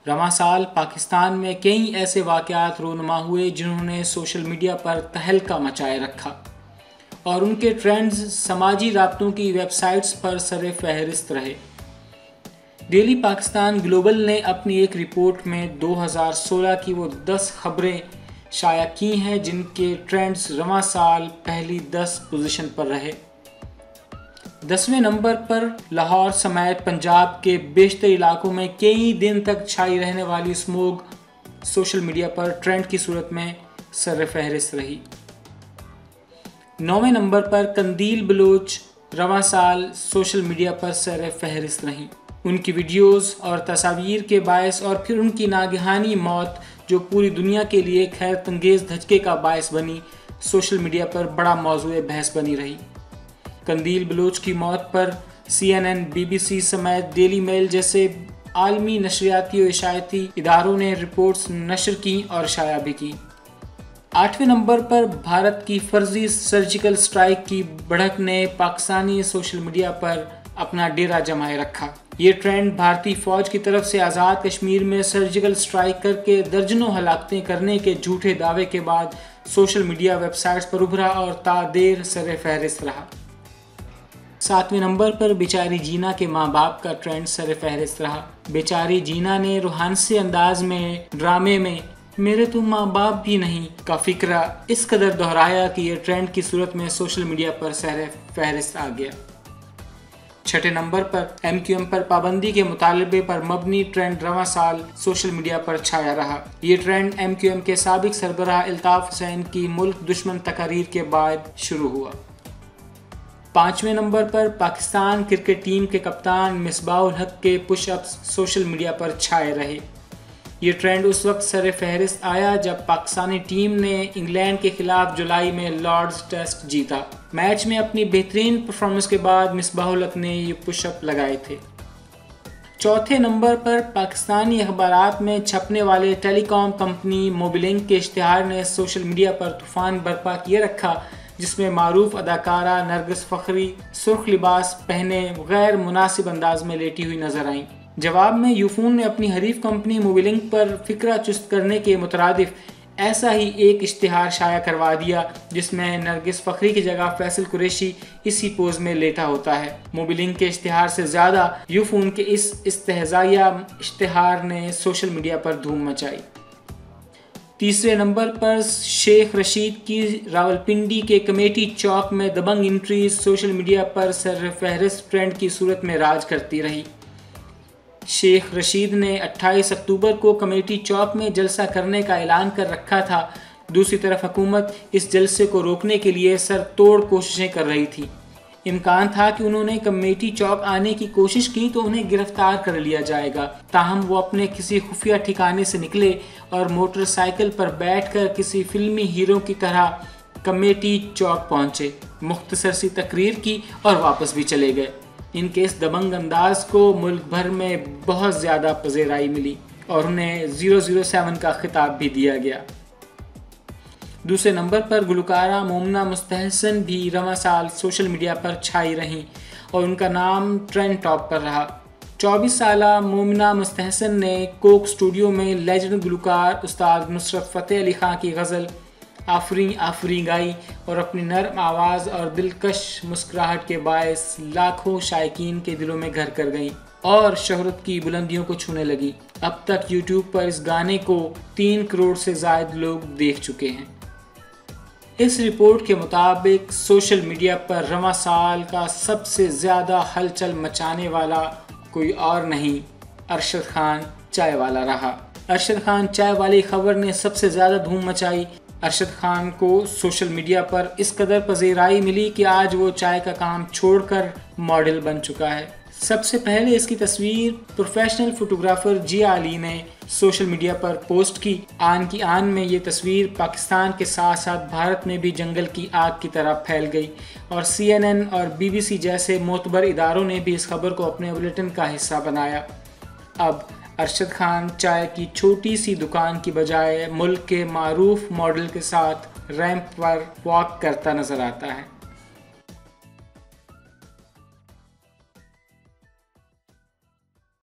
रवां साल पाकिस्तान में कई ऐसे वाक़यात रोनुमा हुए जिन्होंने सोशल मीडिया पर तहलका मचाए रखा और उनके ट्रेंड्स समाजी राब्तों की वेबसाइट्स पर सरे फहरिस्त रहे। डेली पाकिस्तान ग्लोबल ने अपनी एक रिपोर्ट में 2016 की वो 10 खबरें शाया की हैं जिनके ट्रेंड्स रवां साल पहली 10 पोजीशन पर रहे। 10वें नंबर पर लाहौर समेत पंजाब के बेशतर इलाकों में कई दिन तक छाई रहने वाली स्मोग सोशल मीडिया पर ट्रेंड की सूरत में सरफहरिस्त रही। 9वें नंबर पर कंदील बलोच रवां साल सोशल मीडिया पर सरफहरिस्त रहीं। उनकी वीडियोस और तस्वीर के बायस और फिर उनकी नागहानी मौत जो पूरी दुनिया के लिए खैरतंगेज़ धचके का बायस बनी, सोशल मीडिया पर बड़ा मौज़ूए बहस बनी रही। कंदील बलोच की मौत पर CNN, BBC समेत डेली मेल जैसे आलमी नशरियाती और इशायती इदारों ने रिपोर्ट्स नशर की और शाया भी की। 8वें नंबर पर भारत की फर्जी सर्जिकल स्ट्राइक की बढ़त ने पाकिस्तानी सोशल मीडिया पर अपना डेरा जमाए रखा। ये ट्रेंड भारतीय फौज की तरफ से आज़ाद कश्मीर में सर्जिकल स्ट्राइक करके दर्जनों हलाकतें करने के झूठे दावे के बाद सोशल मीडिया वेबसाइट्स पर उभरा और तादेर सरे फहरिस्त रहा। 7वें नंबर पर बेचारी जीना के माँ बाप का ट्रेंड सरे फहरिस्त रहा। बेचारी जीना ने रूहानी अंदाज में ड्रामे में मेरे तो माँ बाप भी नहीं का फिक्रा इस कदर दोहराया कि यह ट्रेंड की सूरत में सोशल मीडिया पर सरे फहरिस्त आ गया। 6ठे नंबर पर MQM पर पाबंदी के मुतालबे पर मबनी ट्रेंड रवां साल सोशल मीडिया पर छाया रहा। ये ट्रेंड MQM के साबिक सरबराह अल्ताफ हुसैन की मुल्क दुश्मन तकारीर के बाद शुरू हुआ। 5वें नंबर पर पाकिस्तान क्रिकेट टीम के कप्तान मिसबाह उल हक के पुशअप्स सोशल मीडिया पर छाए रहे। ये ट्रेंड उस वक्त सरे फहरिस्त आया जब पाकिस्तानी टीम ने इंग्लैंड के खिलाफ जुलाई में लॉर्ड्स टेस्ट जीता। मैच में अपनी बेहतरीन परफॉर्मेंस के बाद मिसबाह उल हक ने ये पुशअप लगाए थे। 4थे नंबर पर पाकिस्तानी अखबारात में छपने वाले टेलीकॉम कंपनी मोबिलिंक के इश्तिहार ने सोशल मीडिया पर तूफान बर्पा किए रखा, जिसमें मारूफ अदाकारा नरगिस फ़खरी सुर्ख लिबास पहने गैर मुनासिब अंदाज में लेटी हुई नजर आईं। जवाब में यूफून ने अपनी हरीफ कंपनी मोबिलिंक पर फिक्रा चुस्त करने के मुतरादिफ ऐसा ही एक इश्तिहार शाया करवा दिया जिसमें नरगिस फ़खरी की जगह फैसल कुरैशी इसी पोज में लेटा होता है। मोबिलिंक के इश्तिहार से ज़्यादा यूफून के इस इस्तेहज़ाइया इश्तिहार ने सोशल मीडिया पर धूम मचाई। 3रे नंबर पर शेख रशीद की रावलपिंडी के कमेटी चौक में दबंग एंट्री सोशल मीडिया पर सरफहरिस्त ट्रेंड की सूरत में राज करती रही। शेख रशीद ने 28 अक्टूबर को कमेटी चौक में जलसा करने का ऐलान कर रखा था। दूसरी तरफ हुकूमत इस जलसे को रोकने के लिए सरतोड़ कोशिशें कर रही थी। इम्कान था कि उन्होंने कमेटी चौक आने की कोशिश की तो उन्हें गिरफ्तार कर लिया जाएगा, ताहम वो अपने किसी खुफिया ठिकाने से निकले और मोटरसाइकिल पर बैठकर किसी फिल्मी हीरो की तरह कमेटी चौक पहुंचे, मुख्तसर सी तकरीर की और वापस भी चले गए। इनके इस दबंग अंदाज को मुल्क भर में बहुत ज़्यादा पज़ेराई मिली और उन्हें 007 का खिताब भी दिया गया। दूसरे नंबर पर गुलकारा मोमना मुस्तहसन भी रवां साल सोशल मीडिया पर छाई रहीं और उनका नाम ट्रेंड टॉप पर रहा। 24 साला मोमना मुस्तहसन ने कोक स्टूडियो में लेजेंड गुलकार उस्ताद नुसरत फ़तेह अली खां की गज़ल आफरी आफरी गाई और अपनी नर्म आवाज़ और दिलकश मुस्कुराहट के बायस लाखों शायकीन के दिलों में घर कर गईं और शोहरत की बुलंदियों को छूने लगी। अब तक YouTube पर इस गाने को 3 करोड़ से ज़ायद लोग देख चुके हैं। इस रिपोर्ट के मुताबिक सोशल मीडिया पर रवां साल का सबसे ज़्यादा हलचल मचाने वाला कोई और नहीं, अरशद खान चाय वाला रहा। अरशद खान चाय वाली खबर ने सबसे ज़्यादा धूम मचाई। अरशद खान को सोशल मीडिया पर इस कदर पज़ेराई मिली कि आज वो चाय का काम छोड़कर मॉडल बन चुका है। सबसे पहले इसकी तस्वीर प्रोफेशनल फोटोग्राफर जिया अली ने सोशल मीडिया पर पोस्ट की। आन की आन में ये तस्वीर पाकिस्तान के साथ साथ भारत में भी जंगल की आग की तरह फैल गई और CNN और BBC जैसे मोतबर इदारों ने भी इस खबर को अपने बुलेटिन का हिस्सा बनाया। अब अरशद खान चाय की छोटी सी दुकान की बजाय मुल्क के मारूफ मॉडल के साथ रैंप पर वॉक करता नजर आता है।